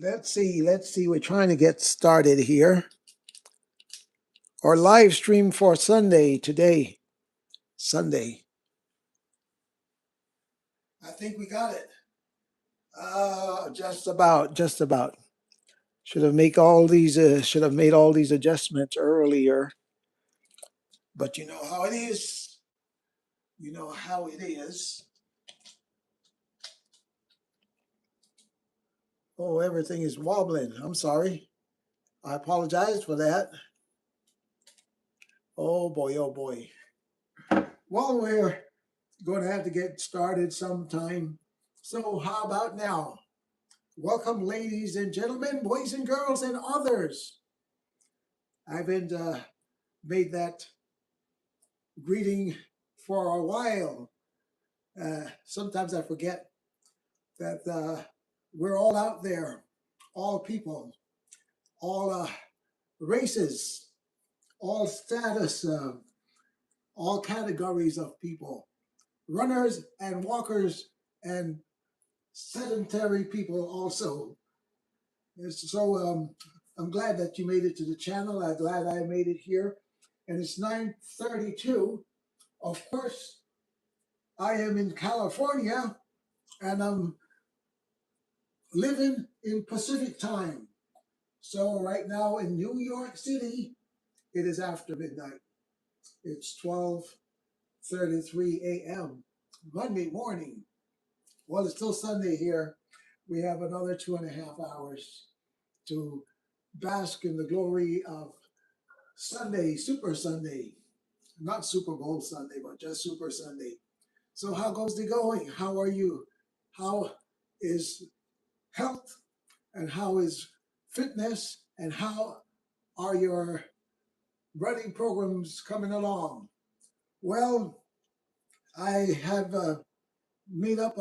Let's see. We're trying to get started here. Our live stream for Sunday today. Sunday. I think we got it. Just about, just about. Should have made all these adjustments earlier. But you know how it is. You know how it is. Oh, everything is wobbling. I'm sorry. I apologize for that. Oh boy, oh boy. Well, we're going to have to get started sometime. So how about now? Welcome, ladies and gentlemen, boys and girls, and others. I haven't made that greeting for a while. Sometimes I forget that we're all out there, all people, all races, all status, all categories of people, runners and walkers and sedentary people also. So I'm glad that you made it to the channel. I'm glad I made it here. And it's 9:32. Of course, I am in California and I'm living in Pacific time. So right now in New York City, it is after midnight. It's 12:33 a.m. Monday morning. Well, it's still Sunday here. We have another 2.5 hours to bask in the glory of Sunday, Super Sunday. Not Super Bowl Sunday, but just Super Sunday. So how goes it going? How are you? How is health? And how is fitness? And how are your running programs coming along? Well, I have made up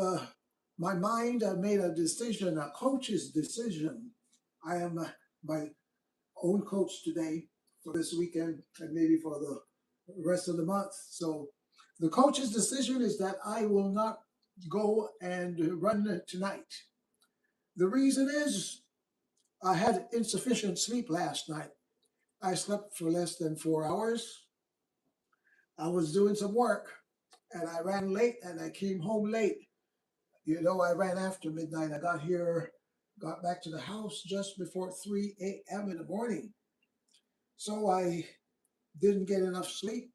my mind. I made a decision, a coach's decision. I am my own coach today for this weekend and maybe for the rest of the month. So the coach's decision is that I will not go and run tonight. The reason is I had insufficient sleep last night. I slept for less than 4 hours. I was doing some work and I ran late and I came home late. You know, I ran after midnight. I got back to the house just before 3 a.m. in the morning. So I didn't get enough sleep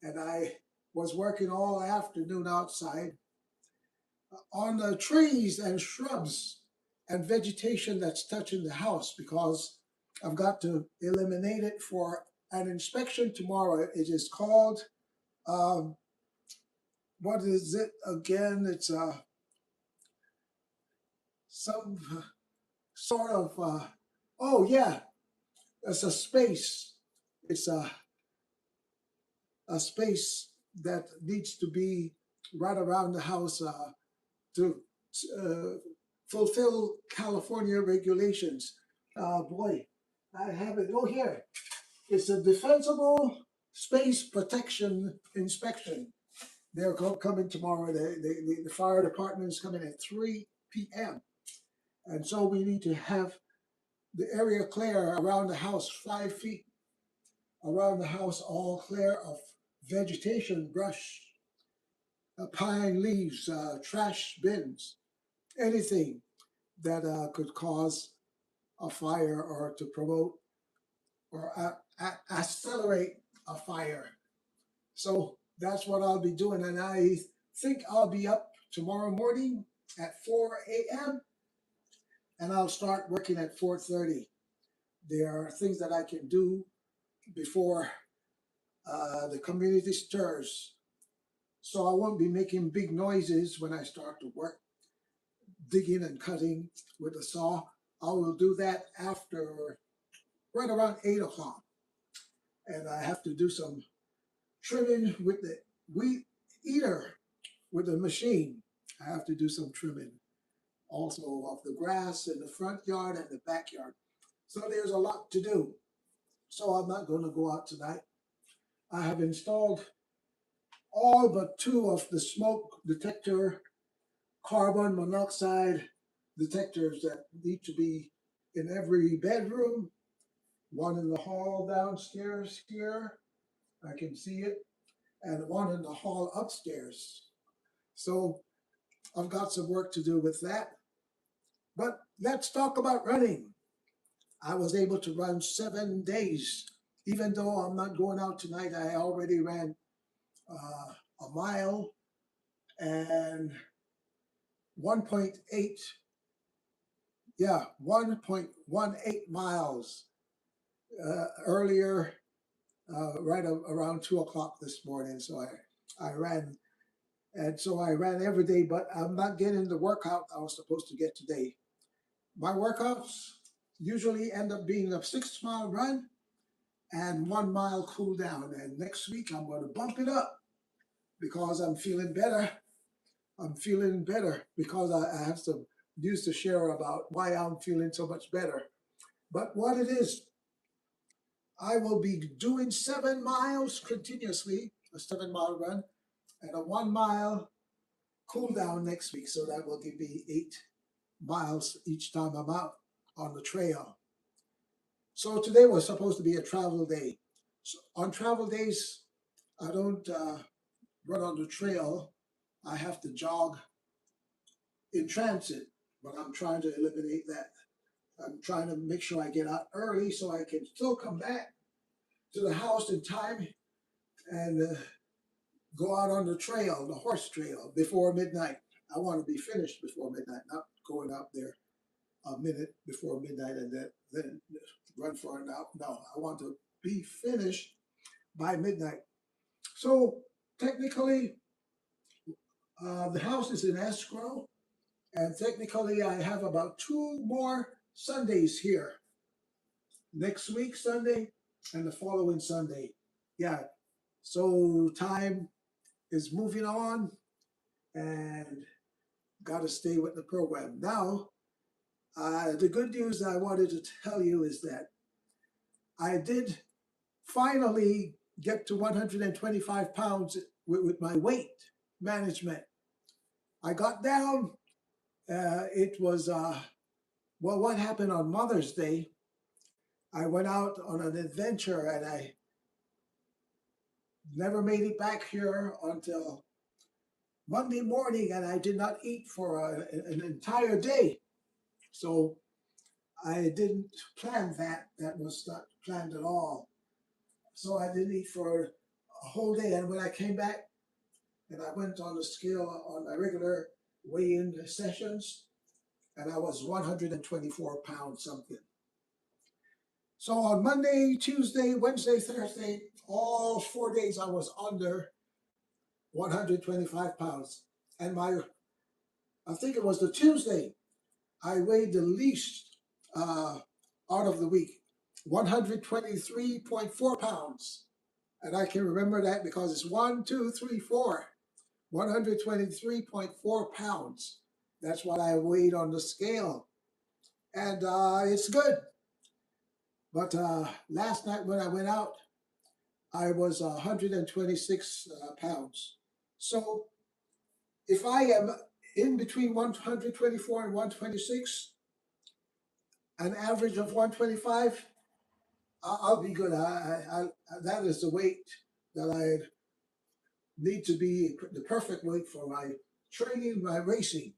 and I was working all afternoon outside on the trees and shrubs and vegetation that's touching the house because I've got to eliminate it for an inspection tomorrow. It is called, what is it again? It's some sort of, oh yeah, it's a space. It's a space that needs to be right around the house to uh, fulfill California regulations. Boy, I have it. Oh, here. It's a defensible space protection inspection. They're coming tomorrow. The fire department is coming at 3 p.m. And so we need to have the area clear around the house, 5 feet around the house, all clear of vegetation, brush, pine leaves, trash bins, anything that could cause a fire or to promote or accelerate a fire. So that's what I'll be doing. And I think I'll be up tomorrow morning at 4 a.m. and I'll start working at 4:30. There are things that I can do before the community stirs. So I won't be making big noises when I start to work, digging and cutting with the saw. I will do that after right around 8 o'clock. And I have to do some trimming with the weed eater with the machine. I have to do some trimming also of the grass in the front yard and the backyard. So there's a lot to do. So I'm not going to go out tonight. I have installed all but 2 of the smoke detector carbon monoxide detectors that need to be in every bedroom, one in the hall downstairs here. I can see it, and one in the hall upstairs. So I've got some work to do with that. But let's talk about running. I was able to run 7 days. Even though I'm not going out tonight, I already ran a mile and 1.8, yeah, 1.18 miles earlier, around 2 o'clock this morning. So I ran, and so I ran every day, but I'm not getting the workout I was supposed to get today. My workouts usually end up being a 6 mile run and 1 mile cool down. And next week I'm going to bump it up because I'm feeling better. I'm feeling better because I have some news to share about why I'm feeling so much better. But what it is, I will be doing 7 miles continuously, a 7 mile run, and a 1 mile cool down next week. So that will give me 8 miles each time I'm out on the trail. So today was supposed to be a travel day. So on travel days, I don't run on the trail. I have to jog in transit, but I'm trying to eliminate that. I'm trying to make sure I get out early so I can still come back to the house in time and go out on the trail, the horse trail, before midnight. I want to be finished before midnight, not going out there a minute before midnight and then run for an hour. No, I want to be finished by midnight. So technically, the house is in escrow, and technically I have about 2 more Sundays here. Next week Sunday and the following Sunday. Yeah. So time is moving on and got to stay with the program. Now, the good news I wanted to tell you is that I did finally get to 125 pounds with my weight management. I got down. It was, well, what happened on Mother's Day? I went out on an adventure and I never made it back here until Monday morning, and I did not eat for an entire day. So I didn't plan that. That was not planned at all. So I didn't eat for a whole day. And when I came back and I went on the scale on my regular weigh-in sessions, and I was 124 pounds something. So on Monday, Tuesday, Wednesday, Thursday, all 4 days I was under 125 pounds. And I think it was the Tuesday, I weighed the least out of the week, 123.4 pounds. And I can remember that because it's 1, 2, 3, 4, 123.4 pounds. That's what I weighed on the scale. And it's good. But last night when I went out, I was 126 pounds. So if I am in between 124 and 126, an average of 125, I'll be good. That is the weight that I need to be the perfect weight for my training, my racing.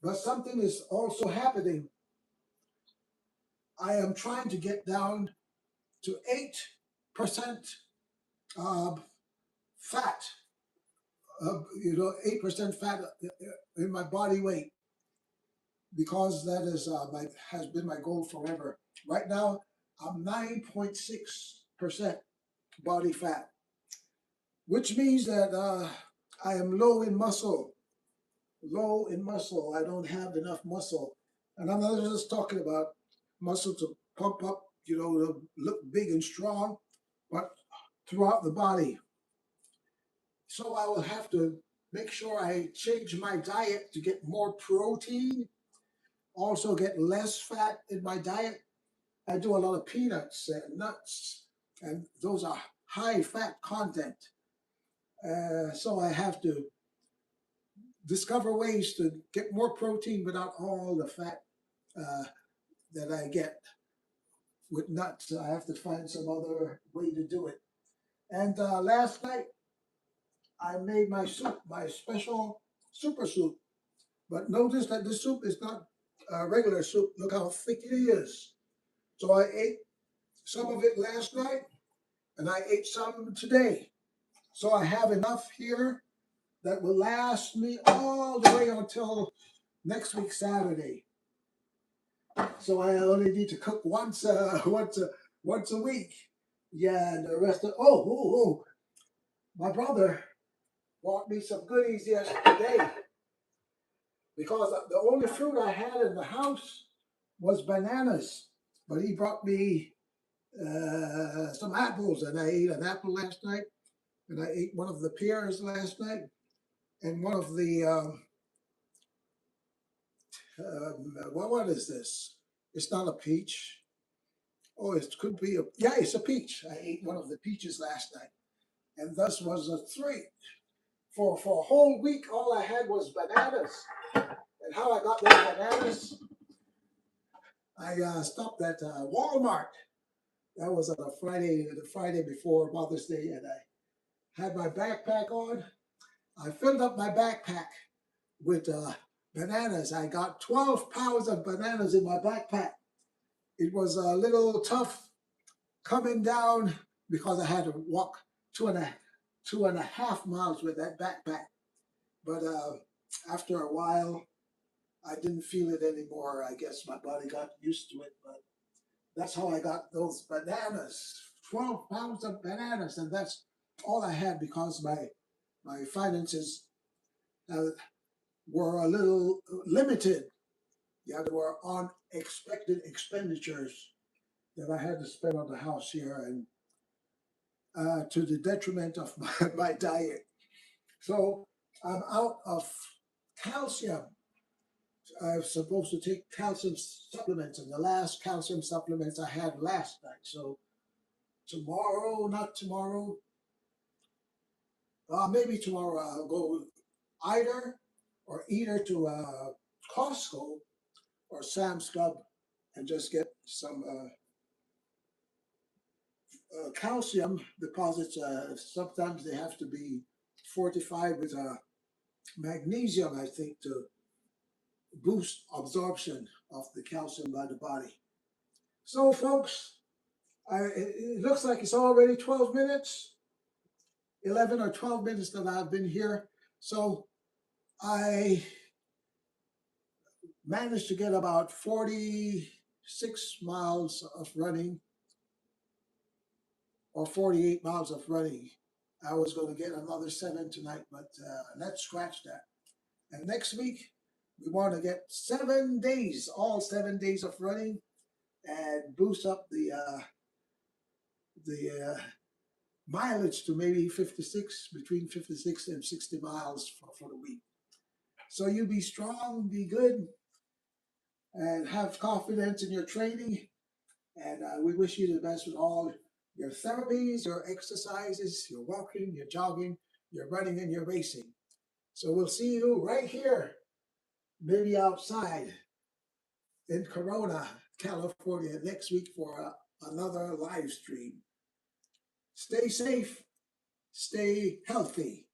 But something is also happening. I am trying to get down to 8% fat, 8% fat in my body weight, because that is has been my goal forever. Right now, I'm 9.6% body fat, which means that I am low in muscle. Low in muscle. I don't have enough muscle. And I'm not just talking about muscle to pump up, to look big and strong, but throughout the body. So I will have to make sure I change my diet to get more protein, also get less fat in my diet. I do a lot of peanuts and nuts, and those are high fat content. So I have to discover ways to get more protein without all the fat that I get with nuts. I have to find some other way to do it. And last night I made my soup, my special super soup. But notice that the soup is not regular soup. Look how thick it is. So I ate some of it last night and I ate some today. So I have enough here that will last me all the way until next week Saturday. So I only need to cook once a week. Yeah, and the rest of my brother bought me some goodies yesterday because the only fruit I had in the house was bananas. But he brought me some apples, and I ate an apple last night, and I ate one of the pears last night, and one of the what is this? It's not a peach. Oh, it could be it's a peach. I ate one of the peaches last night, and thus was a three. For a whole week, all I had was bananas. And how I got those bananas, I stopped at Walmart. That was on the Friday before Mother's Day, and I had my backpack on. I filled up my backpack with bananas. I got 12 pounds of bananas in my backpack. It was a little tough coming down because I had to walk 2.5 miles with that backpack. But after a while, I didn't feel it anymore. I guess my body got used to it. But that's how I got those bananas. 12 pounds of bananas, and that's all I had because my finances were a little limited. Yeah, there were unexpected expenditures that I had to spend on the house here, and to the detriment of my diet. So I'm out of calcium. I was supposed to take calcium supplements, and the last calcium supplements I had last night. So not tomorrow, maybe tomorrow I'll go either to Costco or Sam's Club and just get some calcium deposits. Sometimes they have to be fortified with magnesium, I think, to boost absorption of the calcium by the body. So, folks, it looks like it's already 12 minutes, 11 or 12 minutes that I've been here. So I managed to get about 46 miles of running or 48 miles of running. I was going to get another 7 tonight, but let's scratch that. And next week, we want to get 7 days, all 7 days of running, and boost up the mileage to maybe between 56 and 60 miles for the week. So you be strong, be good, and have confidence in your training. And we wish you the best with all your therapies, your exercises, your walking, your jogging, your running, and your racing. So we'll see you right here, maybe outside in Corona, California, next week for another live stream. Stay safe, stay healthy.